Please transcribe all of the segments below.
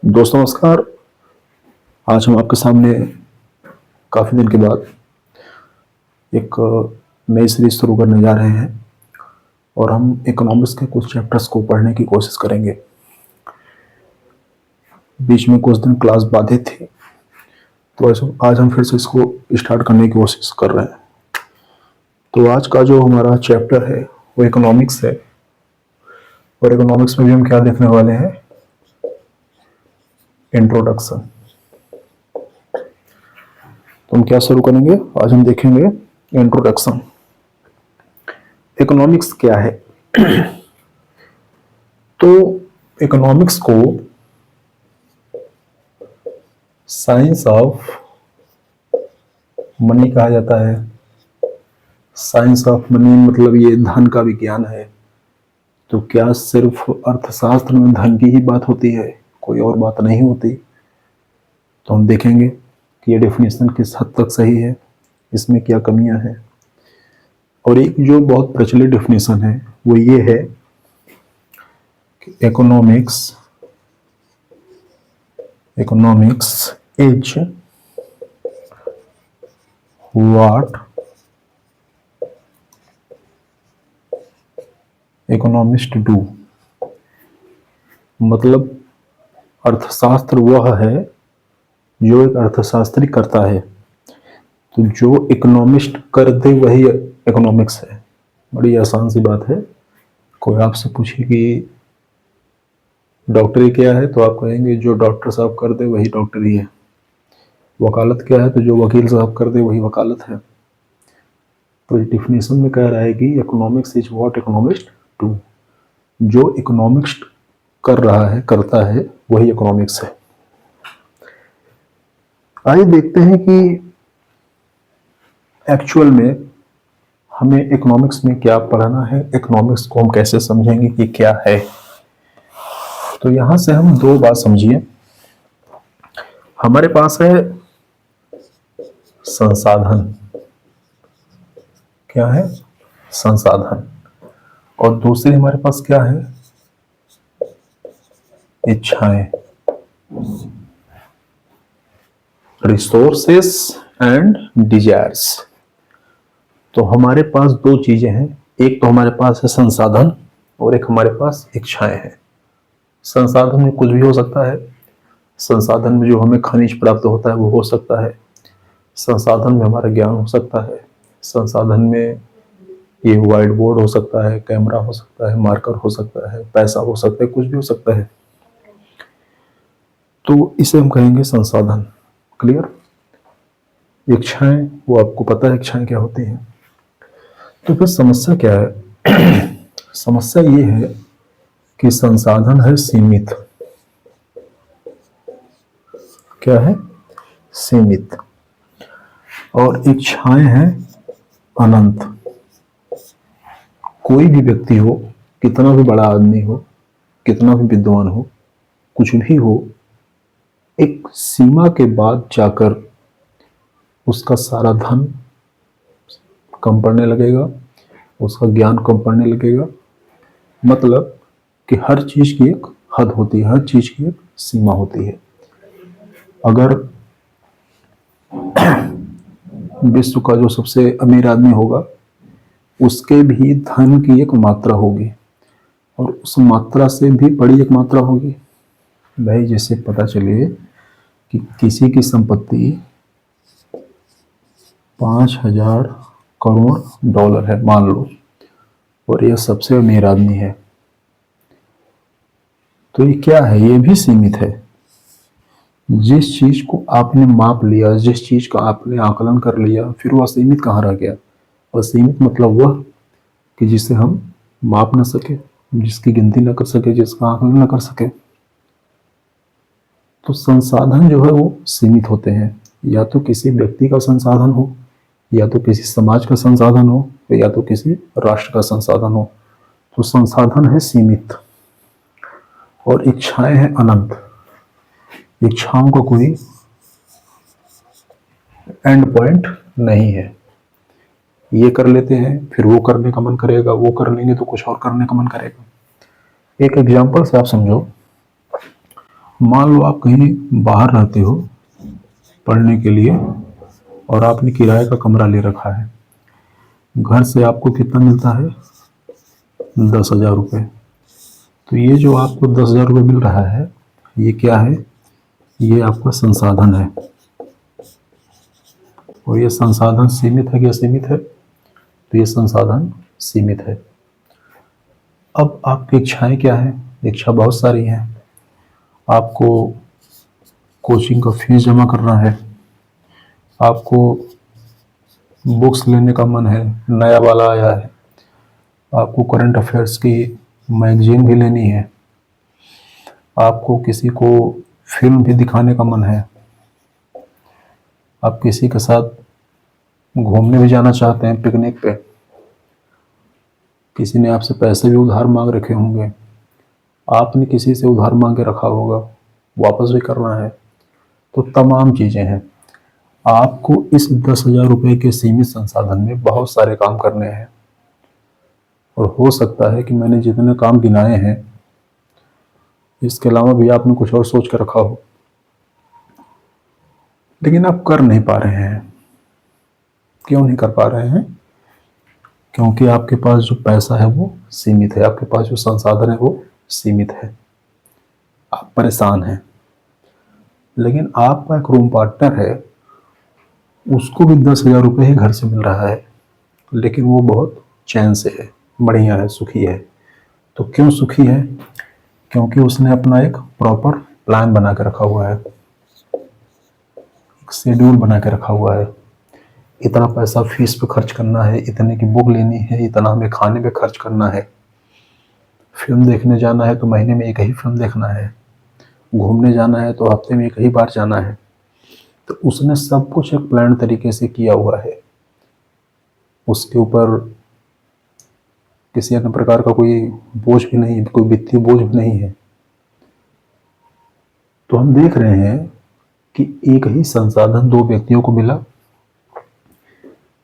दोस्तों नमस्कार। आज हम आपके सामने काफ़ी दिन के बाद एक नई सीरीज शुरू करने जा रहे हैं और हम इकोनॉमिक्स के कुछ चैप्टर्स को पढ़ने की कोशिश करेंगे। बीच में कुछ दिन क्लास बाधित थी, तो आज हम फिर से इसको स्टार्ट करने की कोशिश कर रहे हैं। तो आज का जो हमारा चैप्टर है वो इकोनॉमिक्स है, और इकोनॉमिक्स में भी हम क्या देखने वाले हैं, इंट्रोडक्शन। तो हम क्या शुरू करेंगे, आज हम देखेंगे इंट्रोडक्शन। इकोनॉमिक्स क्या है? तो इकोनॉमिक्स को साइंस ऑफ मनी कहा जाता है। साइंस ऑफ मनी मतलब ये धन का विज्ञान है। तो क्या सिर्फ अर्थशास्त्र में धन की ही बात होती है, कोई और बात नहीं होती? तो हम देखेंगे कि ये डेफिनेशन किस हद तक सही है, इसमें क्या कमियां हैं। और एक जो बहुत प्रचलित डेफिनेशन है वो ये है कि economics is what economist do. मतलब अर्थशास्त्र वह है जो एक अर्थशास्त्री करता है, तो जो इकोनॉमिस्ट कर दे वही इकोनॉमिक्स है। बड़ी आसान सी बात है। कोई आपसे पूछे कि डॉक्टरी क्या है, तो आप कहेंगे जो डॉक्टर साहब कर दे वही डॉक्टरी है। वकालत क्या है, तो जो वकील साहब कर दे वही वकालत है। तो इस डिफिनेशन में कह रहा है कि economics is what economist do. जो इकोनॉमिक्स कर रहा है, करता है, वही इकोनॉमिक्स है। आइए देखते हैं कि एक्चुअल में हमें इकोनॉमिक्स में क्या पढ़ना है, इकोनॉमिक्स को हम कैसे समझेंगे कि क्या है। तो यहां से हम दो बात समझिए। हमारे पास है संसाधन। क्या है? संसाधन। और दूसरी हमारे पास क्या है? इच्छाएं। Resources and desires. तो हमारे पास दो चीजें हैं, एक तो हमारे पास है संसाधन और एक हमारे पास इच्छाएं हैं। संसाधन में कुछ भी हो सकता है। संसाधन में जो हमें खनिज प्राप्त होता है वो हो सकता है। संसाधन में हमारा ज्ञान हो सकता है। संसाधन में ये व्हाइट बोर्ड हो सकता है, कैमरा हो सकता है, मार्कर हो सकता है, पैसा हो सकता है, कुछ भी हो सकता है। तो इसे हम कहेंगे संसाधन। क्लियर? इच्छाएं, वो आपको पता है इच्छाएं क्या होती हैं। तो फिर समस्या क्या है? समस्या ये है कि संसाधन है सीमित। क्या है? सीमित। और इच्छाएं हैं अनंत। कोई भी व्यक्ति हो, कितना भी बड़ा आदमी हो, कितना भी विद्वान हो, कुछ भी हो, एक सीमा के बाद जाकर उसका सारा धन कम पड़ने लगेगा, उसका ज्ञान कम पड़ने लगेगा। मतलब कि हर चीज की एक हद होती है, हर चीज की एक सीमा होती है। अगर विश्व का जो सबसे अमीर आदमी होगा, उसके भी धन की एक मात्रा होगी और उस मात्रा से भी बड़ी एक मात्रा होगी। भाई जैसे पता चले कि किसी की संपत्ति 5,000 करोड़ डॉलर है मान लो, और यह सबसे अमीर आदमी है, तो ये क्या है? ये भी सीमित है। जिस चीज को आपने माप लिया, जिस चीज का आपने आकलन कर लिया, फिर वह सीमित कहाँ रह गया? असीमित मतलब वह कि जिसे हम माप न सके, जिसकी गिनती न कर सके, जिसका आकलन न कर सके। तो संसाधन जो है वो सीमित होते हैं। या तो किसी व्यक्ति का संसाधन हो, या तो किसी समाज का संसाधन हो, या तो किसी राष्ट्र का संसाधन हो। तो संसाधन है सीमित और इच्छाएं हैं अनंत। इच्छाओं का कोई एंड पॉइंट नहीं है। ये कर लेते हैं, फिर वो करने का मन करेगा, वो कर लेंगे तो कुछ और करने का मन करेगा। एक एग्जांपल से आप समझो। मान लो आप कहीं बाहर रहते हो पढ़ने के लिए और आपने किराए का कमरा ले रखा है। घर से आपको कितना मिलता है? 10,000 रुपये। तो ये जो आपको 10,000 रुपये मिल रहा है, ये क्या है? ये आपका संसाधन है। और ये संसाधन सीमित है क्या? सीमित है। तो ये संसाधन सीमित है। अब आपकी इच्छाएं क्या है? इच्छा बहुत सारी हैं। आपको कोचिंग का फीस जमा करना है, आपको बुक्स लेने का मन है, नया वाला आया है, आपको करंट अफेयर्स की मैगजीन भी लेनी है, आपको किसी को फिल्म भी दिखाने का मन है, आप किसी के साथ घूमने भी जाना चाहते हैं पिकनिक पे, किसी ने आपसे पैसे भी उधार मांग रखे होंगे, आपने किसी से उधार मांग के रखा होगा, वापस भी करना है। तो तमाम चीज़ें हैं। आपको इस 10,000 रुपये के सीमित संसाधन में बहुत सारे काम करने हैं। और हो सकता है कि मैंने जितने काम गिनाए हैं, इसके अलावा भी आपने कुछ और सोच कर रखा हो, लेकिन आप कर नहीं पा रहे हैं। क्यों नहीं कर पा रहे हैं? क्योंकि आपके पास जो पैसा है वो सीमित है, आपके पास जो संसाधन है वो सीमित है। आप परेशान हैं। लेकिन आपका एक रूम पार्टनर है, उसको भी 10,000 रुपये ही घर से मिल रहा है, लेकिन वो बहुत चैन से है, बढ़िया है, सुखी है। तो क्यों सुखी है? क्योंकि उसने अपना एक प्रॉपर प्लान बना के रखा हुआ है, एक शेड्यूल बना के रखा हुआ है। इतना पैसा फीस पे खर्च करना है, इतने की बुक लेनी है, इतना हमें खाने पे खर्च करना है, फिल्म देखने जाना है तो महीने में एक ही फिल्म देखना है, घूमने जाना है तो हफ्ते में एक ही बार जाना है। तो उसने सब कुछ एक प्लान तरीके से किया हुआ है। उसके ऊपर किसी अन्य प्रकार का कोई बोझ भी नहीं है, कोई वित्तीय बोझ भी नहीं है। तो हम देख रहे हैं कि एक ही संसाधन दो व्यक्तियों को मिला।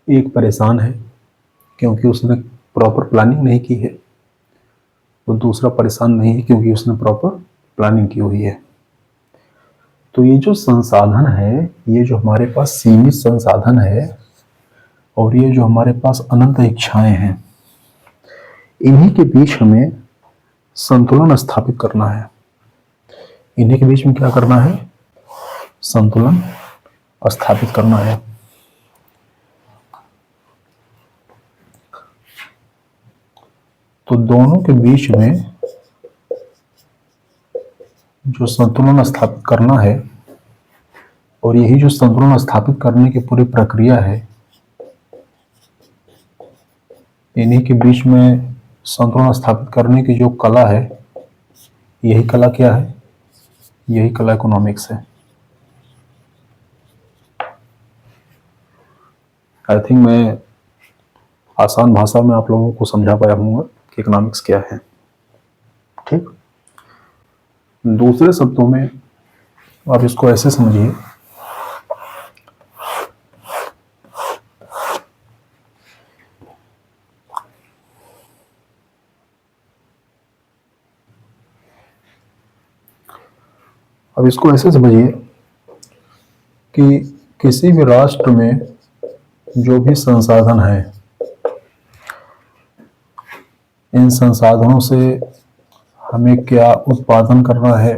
एक परेशान है क्योंकि उसने प्रॉपर प्लानिंग नहीं की है, तो दूसरा परेशान नहीं है क्योंकि उसने प्रॉपर प्लानिंग की हुई है। तो ये जो संसाधन है, ये जो हमारे पास सीमित संसाधन है और ये जो हमारे पास अनंत इच्छाएं हैं, इन्हीं के बीच हमें संतुलन स्थापित करना है। इन्हीं के बीच में क्या करना है? संतुलन स्थापित करना है। तो दोनों के बीच में जो संतुलन स्थापित करना है, और यही जो संतुलन स्थापित करने की पूरी प्रक्रिया है, इन्हीं के बीच में संतुलन स्थापित करने की जो कला है, यही कला क्या है? यही कला इकोनॉमिक्स है। आई थिंक मैं आसान भाषा में आप लोगों को समझा पाया हूँगा कि इकोनॉमिक्स क्या है। ठीक। दूसरे शब्दों में आप इसको ऐसे समझिए, अब इसको ऐसे समझिए कि किसी भी राष्ट्र में जो भी संसाधन है, इन संसाधनों से हमें क्या उत्पादन करना है,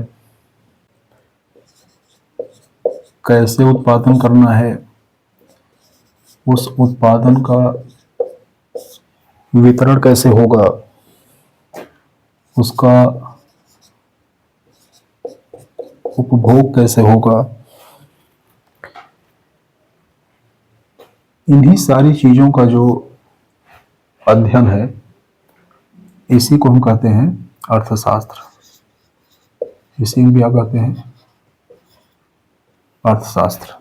कैसे उत्पादन करना है, उस उत्पादन का वितरण कैसे होगा, उसका उपभोग कैसे होगा, इन्हीं सारी चीजों का जो अध्ययन है, इसी को हम कहते हैं अर्थशास्त्र। इसी को क्या कहते हैं? अर्थशास्त्र,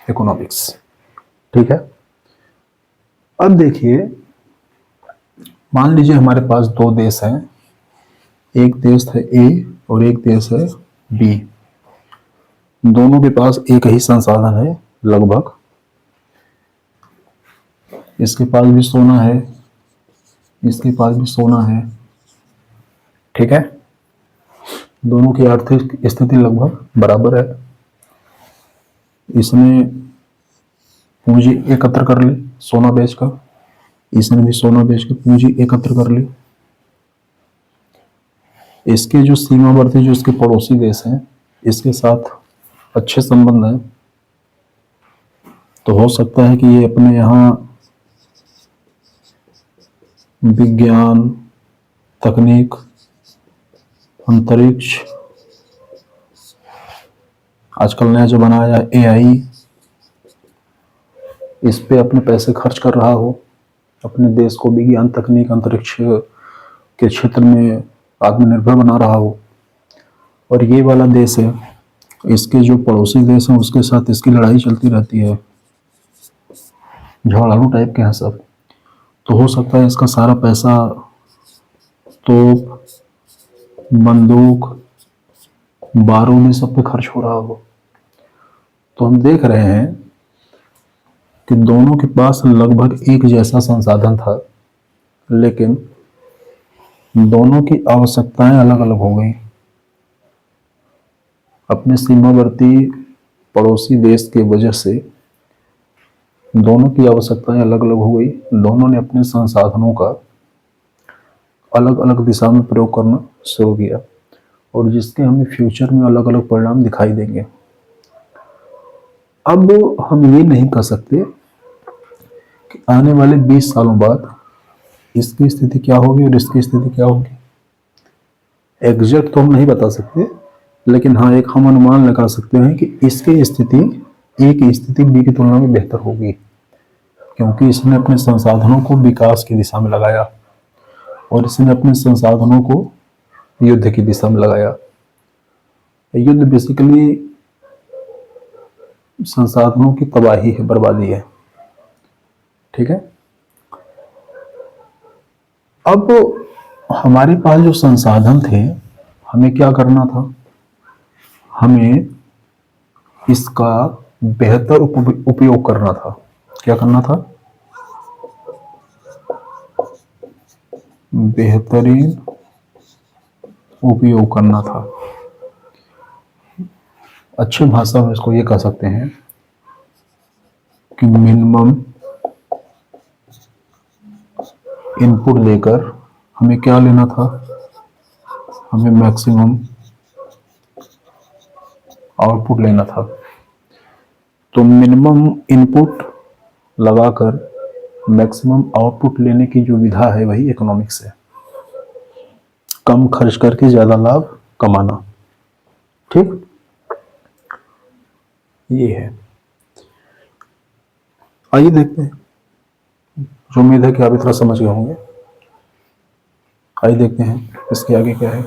इकोनॉमिक्स। ठीक है। अब देखिए, मान लीजिए हमारे पास दो देश हैं, एक देश है ए और एक देश है बी। दोनों के पास एक ही संसाधन है लगभग। इसके पास भी सोना है, इसके पास भी सोना है। ठीक है। दोनों की आर्थिक स्थिति लगभग बराबर है। इसने पूंजी एकत्र कर ली सोना बेचकर, इसने भी सोना बेचकर पूंजी एकत्र कर ली। इसके जो सीमावर्ती जो इसके पड़ोसी देश हैं, इसके साथ अच्छे संबंध हैं, तो हो सकता है कि ये अपने यहाँ विज्ञान, तकनीक, अंतरिक्ष, आजकल नया जो बनाया AI, इस पे अपने पैसे खर्च कर रहा हो, अपने देश को विज्ञान, तकनीक, अंतरिक्ष के क्षेत्र में आत्मनिर्भर बना रहा हो। और ये वाला देश है, इसके जो पड़ोसी देश हैं उसके साथ इसकी लड़ाई चलती रहती है, झगड़ालू टाइप के हैं सब। तो हो सकता है इसका सारा पैसा तोप, बंदूक, बारूद सब पे खर्च हो रहा हो। तो हम देख रहे हैं कि दोनों के पास लगभग एक जैसा संसाधन था, लेकिन दोनों की आवश्यकताएं अलग अलग हो गई। अपने सीमावर्ती पड़ोसी देश की वजह से दोनों की आवश्यकताएं अलग अलग हो गई। दोनों ने अपने संसाधनों का अलग अलग दिशा में प्रयोग करना शुरू किया, और जिसके हमें फ्यूचर में अलग अलग परिणाम दिखाई देंगे। अब हम ये नहीं कह सकते कि आने वाले 20 सालों बाद इसकी स्थिति क्या होगी और इसकी स्थिति क्या होगी। एग्जैक्ट तो हम नहीं बता सकते, लेकिन हाँ एक हम अनुमान लगा सकते हैं कि इसकी स्थिति ए की स्थिति बी की तुलना में बेहतर होगी, क्योंकि इसने अपने संसाधनों को विकास की दिशा में लगाया और इसने अपने संसाधनों को युद्ध की दिशा में लगाया। युद्ध बेसिकली संसाधनों की तबाही है, बर्बादी है। ठीक है। अब हमारे पास जो संसाधन थे, हमें क्या करना था? हमें इसका बेहतर उपयोग करना था। क्या करना था? बेहतरीन उपयोग करना था। अच्छी भाषा में इसको ये कह सकते हैं कि मिनिमम इनपुट देकर हमें क्या लेना था? हमें मैक्सिमम आउटपुट लेना था। तो मिनिमम इनपुट लगाकर मैक्सिमम आउटपुट लेने की जो विधा है वही इकोनॉमिक्स है। कम खर्च करके ज्यादा लाभ कमाना। ठीक, ये है। आइए देखते हैं। जो उम्मीद है कि आप इतना समझ गए होंगे। आइए देखते हैं इसके आगे क्या है।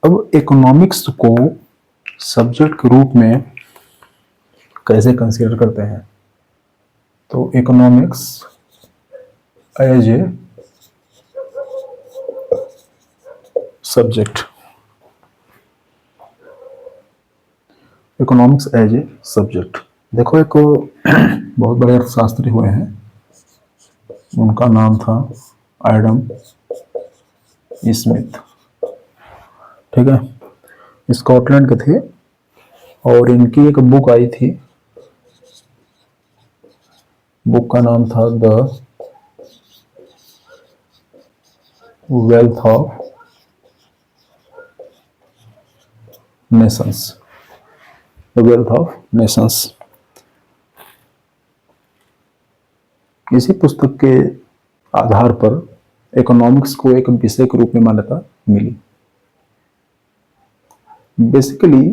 अब इकोनॉमिक्स को सब्जेक्ट के रूप में कैसे कंसीडर करते हैं? तो economics as a subject, economics as a subject. देखो, एक बहुत बड़े अर्थशास्त्री हुए हैं, उनका नाम था एडम स्मिथ। ठीक है, स्कॉटलैंड के थे और इनकी एक बुक आई थी। बुक का नाम था the wealth of Nations. The wealth of Nations. इसी पुस्तक के आधार पर इकोनॉमिक्स को एक विषय के रूप में मान्यता मिली। बेसिकली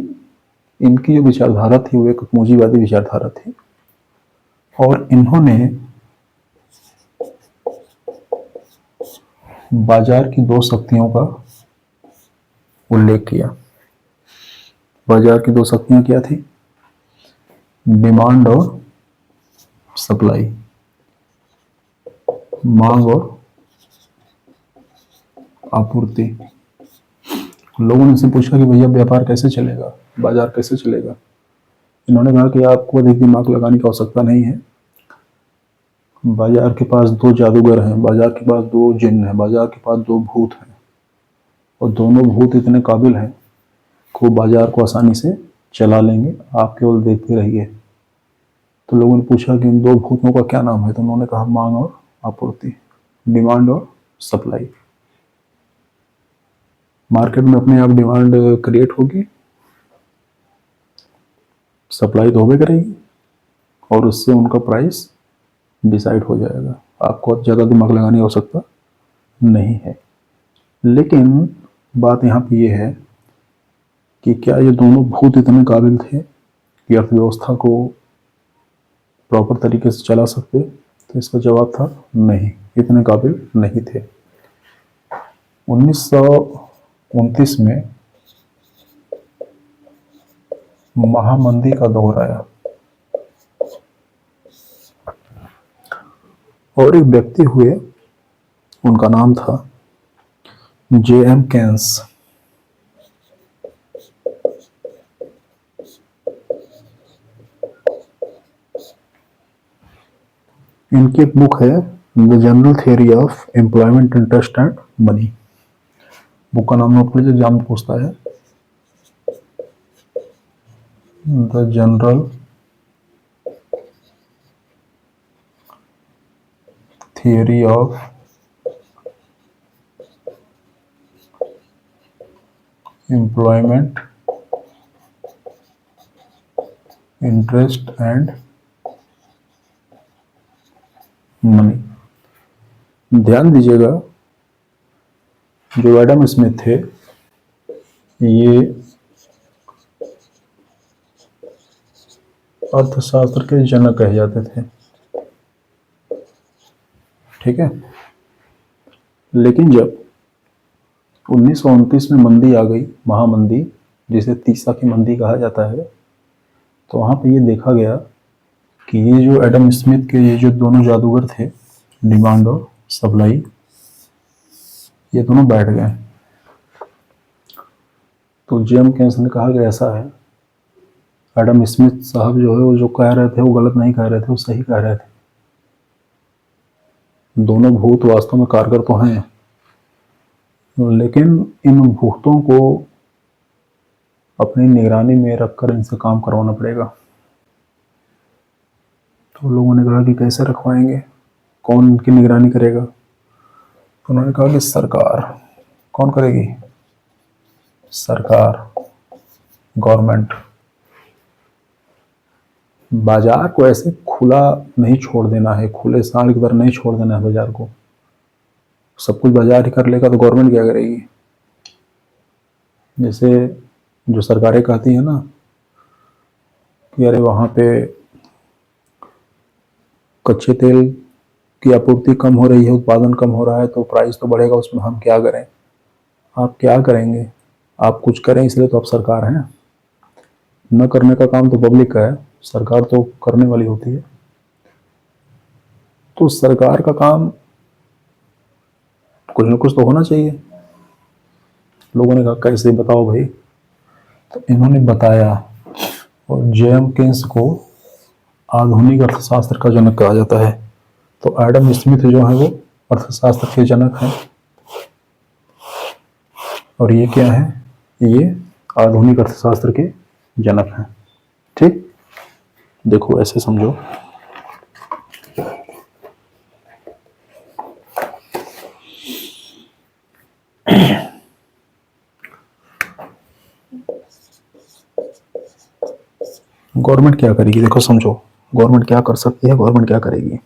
इनकी जो विचारधारा थी वो एक पूंजीवादी विचारधारा थी, और इन्होंने बाजार की दो शक्तियों का उल्लेख किया। बाजार की दो शक्तियां क्या थी? डिमांड और सप्लाई, मांग और आपूर्ति। लोगों ने से पूछा कि भैया व्यापार कैसे चलेगा, बाजार कैसे चलेगा? इन्होंने कहा कि आपको अधिक दिमाग लगाने की आवश्यकता नहीं है। बाजार के पास दो जादूगर हैं, बाजार के पास दो जिन्न हैं, बाजार के पास दो भूत हैं, और दोनों भूत इतने काबिल हैं कि वो बाजार को आसानी से चला लेंगे, आप केवल देखते रहिए। तो लोगों ने पूछा कि इन दो भूतों का क्या नाम है, तो उन्होंने कहा मांग और आपूर्ति, डिमांड और सप्लाई। मार्केट में अपने आप डिमांड क्रिएट होगी, सप्लाई तो होबे करेगी, और उससे उनका प्राइस डिसाइड हो जाएगा। आपको ज़्यादा दिमाग लगाने की आवश्यकता नहीं है। लेकिन बात यहाँ पे ये है कि क्या ये दोनों भूत इतने काबिल थे कि अर्थव्यवस्था को प्रॉपर तरीके से चला सकते? तो इसका जवाब था नहीं, इतने काबिल नहीं थे। 1929 में महामंदी का दौर आया और एक व्यक्ति हुए, उनका नाम था J.M. केन्स। इनकी एक बुक है the general theory of employment, interest and money. Book का नाम नोट लीजिए, एग्जाम में पूछता है। The general theory of employment, interest and money. ध्यान दीजिएगा, जो एडम स्मिथ थे ये अर्थशास्त्र के जनक कहे जाते थे, ठीक है। लेकिन जब 1929 में मंदी आ गई, महामंदी, जिसे तीसा की मंदी कहा जाता है, तो वहाँ पे ये देखा गया कि ये जो एडम स्मिथ के ये जो दोनों जादूगर थे, डिमांड और सप्लाई, ये दोनों बैठ गए। तो J.M. केन्स ने कहा कि ऐसा है, एडम स्मिथ साहब जो है वो जो कह रहे थे वो गलत नहीं कह रहे थे, वो सही कह रहे थे। दोनों भूत वास्तव में कारगर तो हैं, लेकिन इन भूतों को अपनी निगरानी में रखकर इनसे काम करवाना पड़ेगा। तो लोगों ने कहा कि कैसे रखवाएंगे, कौन इनकी निगरानी करेगा? तो उन्होंने कहा कि सरकार। कौन करेगी? सरकार, गवर्नमेंट। बाजार को ऐसे खुला नहीं छोड़ देना है, खुले सांड की तरह नहीं छोड़ देना है बाजार को। सब कुछ बाजार ही कर लेगा तो गवर्नमेंट क्या करेगी? जैसे जो सरकारें कहती हैं ना कि अरे वहाँ पे कच्चे तेल की आपूर्ति कम हो रही है, उत्पादन कम हो रहा है, तो प्राइस तो बढ़ेगा, उसमें हम क्या करें? आप क्या करेंगे? आप कुछ करें, इसलिए तो आप सरकार हैं। न करने का काम तो पब्लिक का है, सरकार तो करने वाली होती है। तो सरकार का काम कुछ न कुछ तो होना चाहिए। लोगों ने कहा कैसे, बताओ भाई। तो इन्होंने बताया, और J.M. केन्स को आधुनिक अर्थशास्त्र का जनक कहा जाता है। तो एडम स्मिथ जो है वो अर्थशास्त्र के जनक हैं, और ये क्या है? ये आधुनिक अर्थशास्त्र के जनक हैं। ठीक, देखो ऐसे समझो। गवर्नमेंट क्या करेगी? देखो समझो, गवर्नमेंट क्या कर सकती है, गवर्नमेंट क्या करेगी।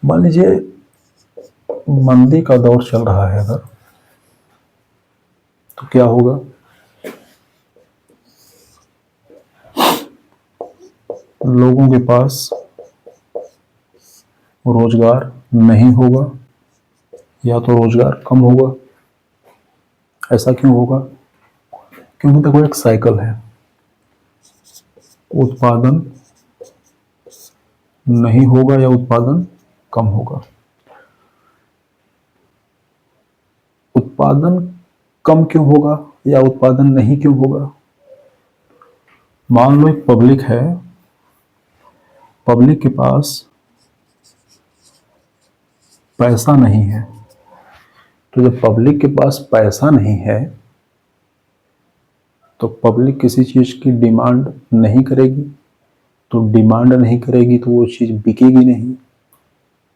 मान लीजिए मंदी का दौर चल रहा है अगर, तो क्या होगा? लोगों के पास रोजगार नहीं होगा, या तो रोजगार कम होगा। ऐसा क्यों होगा? क्योंकि देखो एक साइकिल है, उत्पादन नहीं होगा या उत्पादन कम होगा। उत्पादन कम क्यों होगा? या उत्पादन नहीं क्यों होगा? मान लो एक पब्लिक है, पब्लिक के पास पैसा नहीं है, तो जब पब्लिक के पास पैसा नहीं है तो पब्लिक किसी चीज़ की डिमांड नहीं करेगी, तो डिमांड नहीं करेगी तो वो चीज़ बिकेगी नहीं,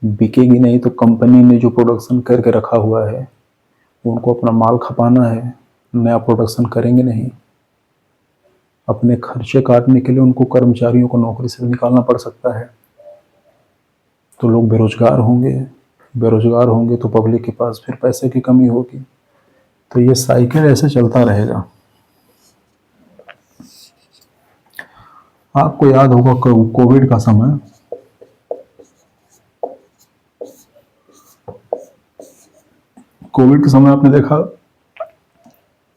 बिकेगी नहीं तो कंपनी ने जो प्रोडक्शन करके रखा हुआ है उनको अपना माल खपाना है, नया प्रोडक्शन करेंगे नहीं। अपने खर्चे काटने के लिए उनको कर्मचारियों को नौकरी से निकालना पड़ सकता है, तो लोग बेरोजगार होंगे, बेरोजगार होंगे तो पब्लिक के पास फिर पैसे की कमी होगी, तो ये साइकिल ऐसे चलता रहेगा। आपको याद होगा कोविड का समय, कोविड के समय आपने देखा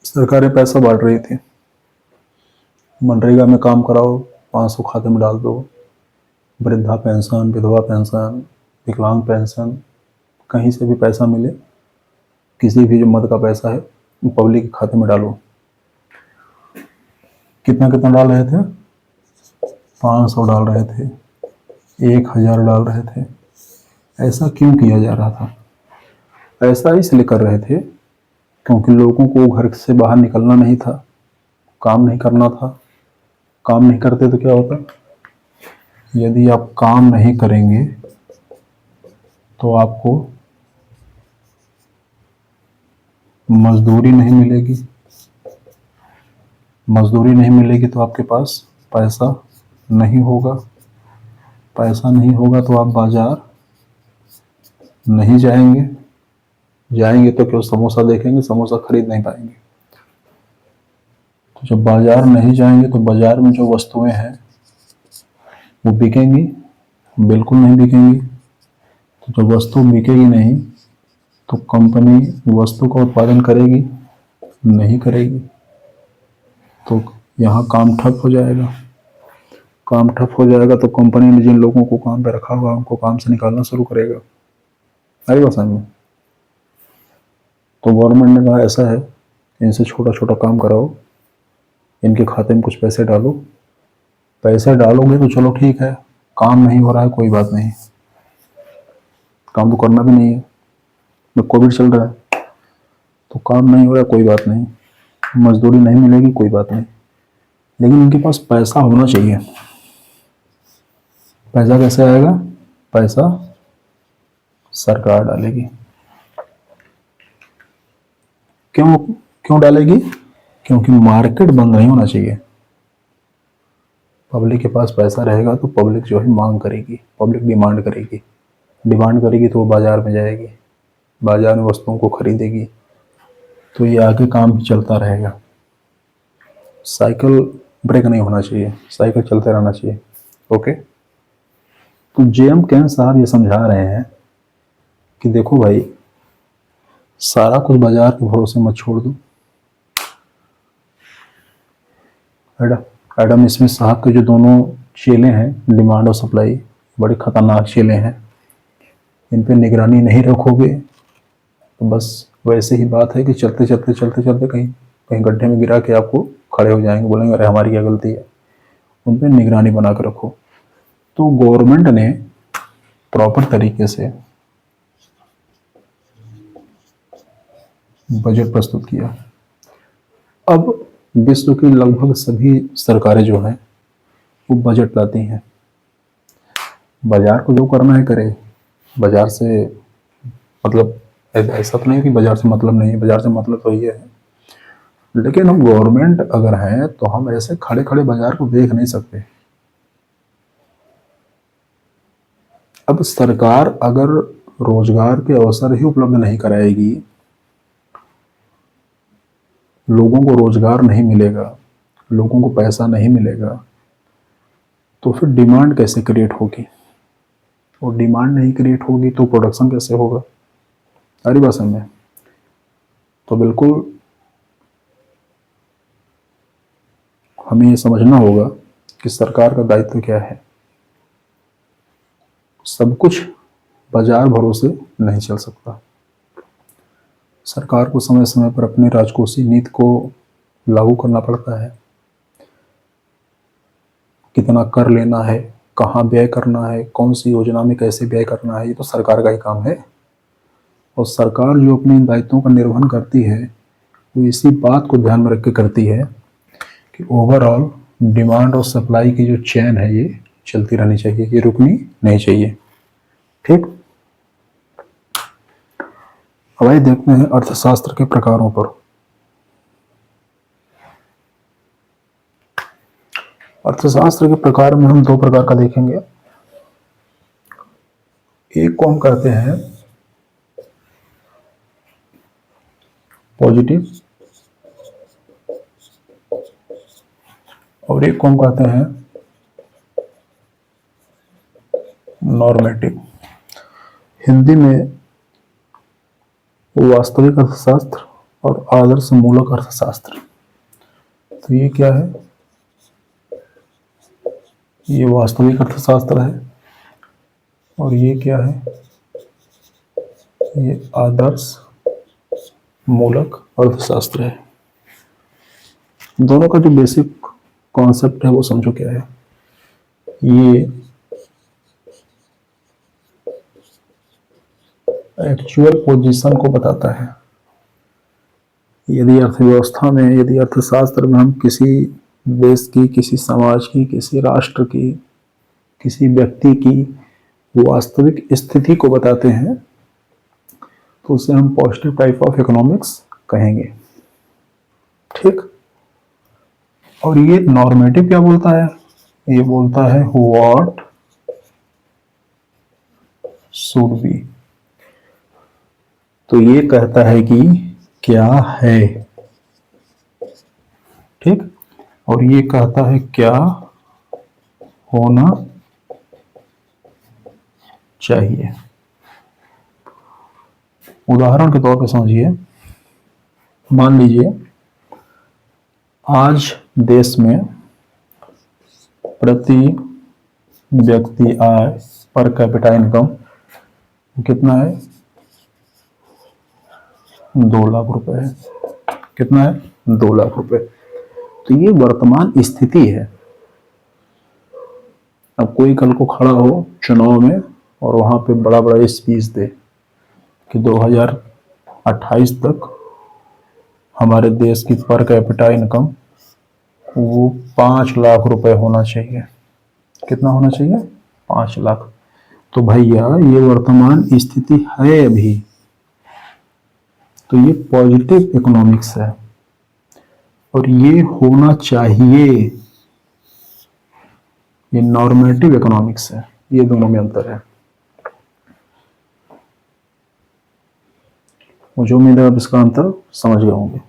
सरकारें पैसा बांट रही थी, मनरेगा में काम कराओ 500 खाते में डाल दो, वृद्धा पेंशन, विधवा पेंशन, विकलांग पेंशन, कहीं से भी पैसा मिले, किसी भी जो मद का पैसा है पब्लिक के खाते में डालो। कितना कितना डाल रहे थे? 500 डाल रहे थे, 1000 डाल रहे थे। ऐसा क्यों किया जा रहा था? ऐसा इसलिए कर रहे थे क्योंकि लोगों को घर से बाहर निकलना नहीं था, काम नहीं करना था। काम नहीं करते तो क्या होता? यदि आप काम नहीं करेंगे तो आपको मजदूरी नहीं मिलेगी, मजदूरी नहीं मिलेगी तो आपके पास पैसा नहीं होगा, पैसा नहीं होगा तो आप बाजार नहीं जाएंगे, जाएंगे तो क्यों समोसा देखेंगे, समोसा खरीद नहीं पाएंगे। तो जब बाजार नहीं जाएंगे तो बाजार में जो वस्तुएं हैं वो बिकेंगी? बिल्कुल नहीं बिकेंगी। तो जब वस्तु बिकेगी नहीं तो कंपनी वस्तु का उत्पादन करेगी? नहीं करेगी। तो यहाँ काम ठप हो जाएगा। काम ठप हो जाएगा तो कंपनी ने जिन लोगों को काम पे रखा हुआ उनको काम से निकालना शुरू करेगा। आई बात समझ में? तो गवर्नमेंट ने कहा ऐसा है, इनसे छोटा छोटा काम कराओ, इनके खाते में कुछ पैसे डालो। पैसे डालोगे तो चलो ठीक है, काम नहीं हो रहा है कोई बात नहीं, काम तो करना भी नहीं है, जब कोविड चल रहा है तो काम नहीं हो रहा है कोई बात नहीं, मजदूरी नहीं मिलेगी कोई बात नहीं, लेकिन उनके पास पैसा होना चाहिए। पैसा कैसे आएगा? पैसा सरकार डालेगी। क्यों क्यों डालेगी? क्योंकि मार्केट बंद नहीं होना चाहिए। पब्लिक के पास पैसा रहेगा तो पब्लिक जो है मांग करेगी, पब्लिक डिमांड करेगी, डिमांड करेगी तो वो बाजार में जाएगी, बाजार में वस्तुओं को खरीदेगी, तो ये आगे काम चलता रहेगा। साइकिल ब्रेक नहीं होना चाहिए, साइकिल चलते रहना चाहिए। ओके, तो जेएम केन साहब ये समझा रहे हैं कि देखो भाई, सारा कुछ बाजार के भरोसे मत छोड़ दो। एडम स्मिथ साहब के जो दोनों चेले हैं, डिमांड और सप्लाई, बड़े खतरनाक चेले हैं। इन पे निगरानी नहीं रखोगे तो बस वैसे ही बात है कि चलते चलते कहीं कहीं गड्ढे में गिरा के आपको खड़े हो जाएंगे, बोलेंगे अरे हमारी क्या गलती है। उन पे निगरानी बना कर रखो। तो गवर्नमेंट ने प्रॉपर तरीके से बजट प्रस्तुत किया। अब विश्व की लगभग सभी सरकारें जो हैं वो बजट लाती हैं। बाजार को जो करना है करे, बाजार से मतलब ऐसा तो नहीं कि बाजार से मतलब नहीं है, बाजार से मतलब तो ये है, लेकिन हम गवर्नमेंट अगर हैं तो हम ऐसे खड़े खड़े बाजार को देख नहीं सकते। अब सरकार अगर रोजगार के अवसर ही उपलब्ध नहीं कराएगी, लोगों को रोजगार नहीं मिलेगा, लोगों को पैसा नहीं मिलेगा, तो फिर डिमांड कैसे क्रिएट होगी? और डिमांड नहीं क्रिएट होगी तो प्रोडक्शन कैसे होगा? सारी बात समझ में? तो बिल्कुल हमें ये समझना होगा कि सरकार का दायित्व क्या है। सब कुछ बाजार भरोसे नहीं चल सकता। सरकार को समय समय पर अपनी राजकोषीय नीति को लागू करना पड़ता है। कितना कर लेना है, कहाँ व्यय करना है, कौन सी योजना में कैसे व्यय करना है, ये तो सरकार का ही काम है। और सरकार जो अपने इन दायित्वों का निर्वहन करती है वो इसी बात को ध्यान में रख के करती है कि ओवरऑल डिमांड और सप्लाई की जो चेन है ये चलती रहनी चाहिए, ये रुकनी नहीं चाहिए। ठीक, अब आइए देखते हैं अर्थशास्त्र के प्रकारों पर। अर्थशास्त्र के प्रकार में हम दो प्रकार का देखेंगे। एक को हम कहते हैं पॉजिटिव और एक को हम कहते हैं नॉर्मेटिव। हिंदी में वास्तविक अर्थशास्त्र और आदर्श मूलक अर्थशास्त्र। तो ये क्या है? ये वास्तविक अर्थशास्त्र है और ये क्या है? ये आदर्श मूलक अर्थशास्त्र है। दोनों का जो बेसिक कॉन्सेप्ट है वो समझो क्या है। ये एक्चुअल पोजीशन को बताता है। यदि अर्थव्यवस्था में, यदि अर्थशास्त्र में हम किसी देश की, किसी समाज की, किसी राष्ट्र की, किसी व्यक्ति की वास्तविक स्थिति को बताते हैं तो उसे हम पॉजिटिव टाइप ऑफ इकोनॉमिक्स कहेंगे। ठीक, और ये नॉर्मेटिव क्या बोलता है? ये बोलता है व्हाट शुड बी। तो ये कहता है कि क्या है, ठीक, और ये कहता है क्या होना चाहिए। उदाहरण के तौर पे समझिए, मान लीजिए आज देश में प्रति व्यक्ति आय पर कैपिटा इनकम कितना है? 2 लाख रुपए है। कितना है? 2 लाख रुपए। तो ये वर्तमान स्थिति है। अब कोई कल को खड़ा हो चुनाव में और वहां पे बड़ा बड़ा स्पीच दे कि 2028 तक हमारे देश की पर कैपिटा इनकम वो 5 लाख रुपए होना चाहिए। कितना होना चाहिए? 5 लाख। तो भैया ये वर्तमान स्थिति है अभी, तो ये पॉजिटिव इकोनॉमिक्स है। और ये होना चाहिए, ये नॉर्मेटिव इकोनॉमिक्स है। ये दोनों में अंतर है। मुझे उम्मीद है आप इसका अंतर समझ गए होंगे।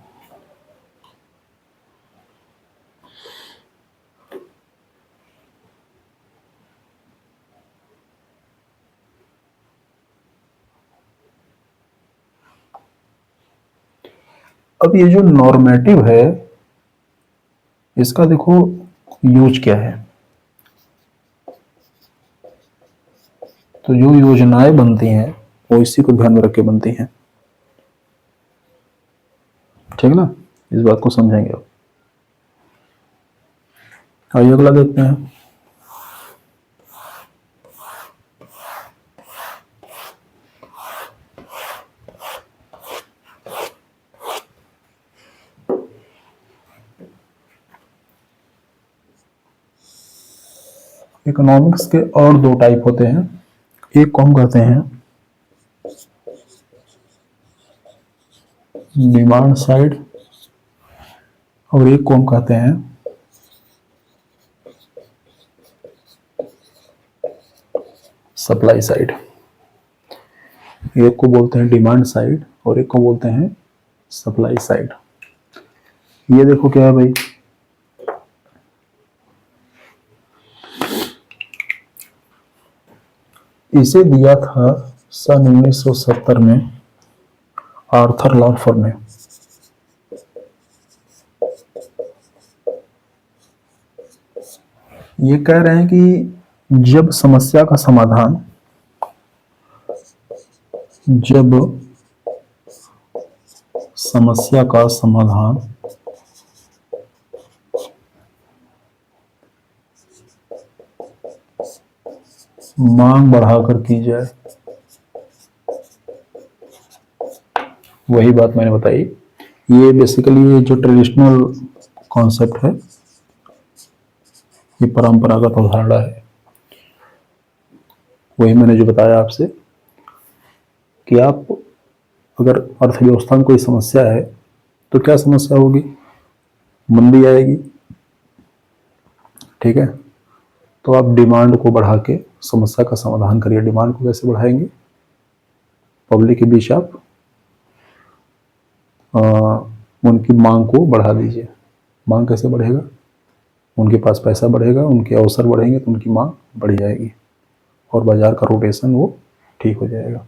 अब ये जो नॉर्मेटिव है इसका देखो यूज क्या है। तो जो योजनाएं बनती हैं वो इसी को ध्यान में रख के बनती हैं। ठीक ना, इस बात को समझेंगे अब। आइए अगला देखते हैं। इकोनॉमिक्स के और 2 टाइप होते हैं। एक को हम कहते हैं डिमांड साइड और एक को हम कहते हैं सप्लाई साइड। एक को बोलते हैं डिमांड साइड और एक को बोलते हैं सप्लाई साइड। ये देखो क्या है भाई, इसे दिया था सन 1970 में आर्थर लॉफर ने। ये कह रहे हैं कि जब समस्या का समस्या का समाधान मांग बढ़ाकर की जाए। वही बात मैंने बताई, ये बेसिकली जो ट्रेडिशनल कॉन्सेप्ट है, ये परंपरागत अवधारणा है। वही मैंने जो बताया आपसे कि आप अगर अर्थव्यवस्था में कोई समस्या है तो क्या समस्या होगी, मंदी आएगी, ठीक है। तो आप डिमांड को बढ़ा के समस्या का समाधान करिए। डिमांड को कैसे बढ़ाएंगे, पब्लिक के बीच आप उनकी मांग को बढ़ा दीजिए। मांग कैसे बढ़ेगा, उनके पास पैसा बढ़ेगा, उनके अवसर बढ़ेंगे तो उनकी मांग बढ़ जाएगी और बाजार का रोटेशन वो ठीक हो जाएगा।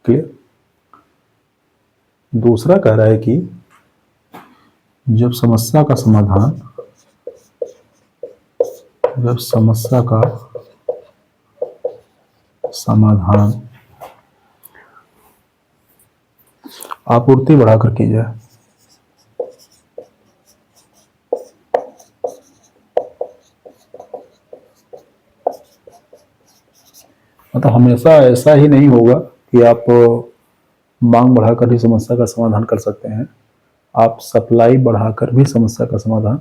क्लियर। दूसरा कह रहा है कि जब समस्या का समाधान आपूर्ति बढ़ाकर की जाए। मतलब हमेशा ऐसा ही नहीं होगा कि आप मांग बढ़ाकर ही समस्या का समाधान कर सकते हैं, आप सप्लाई बढ़ाकर भी समस्या का समाधान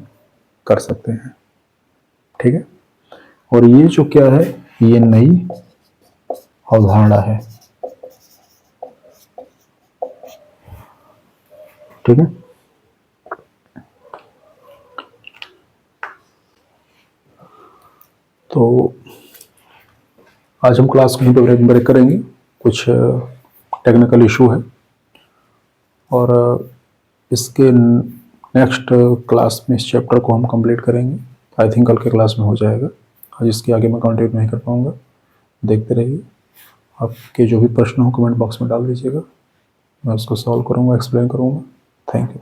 कर सकते हैं, ठीक है। और ये जो क्या है, ये नई अवधारणा है, ठीक है। तो आज हम क्लास को यहीं पे ब्रेक करेंगे, कुछ टेक्निकल इशू है, और इसके नेक्स्ट क्लास में इस चैप्टर को हम कंप्लीट करेंगे। आई थिंक कल के क्लास में हो जाएगा, आज इसके आगे मैं कंटिन्यू नहीं कर पाऊँगा। देखते रहिए, आपके जो भी प्रश्न हो कमेंट बॉक्स में डाल दीजिएगा, मैं उसको सॉल्व करूँगा, एक्सप्लेन करूँगा। Thank you.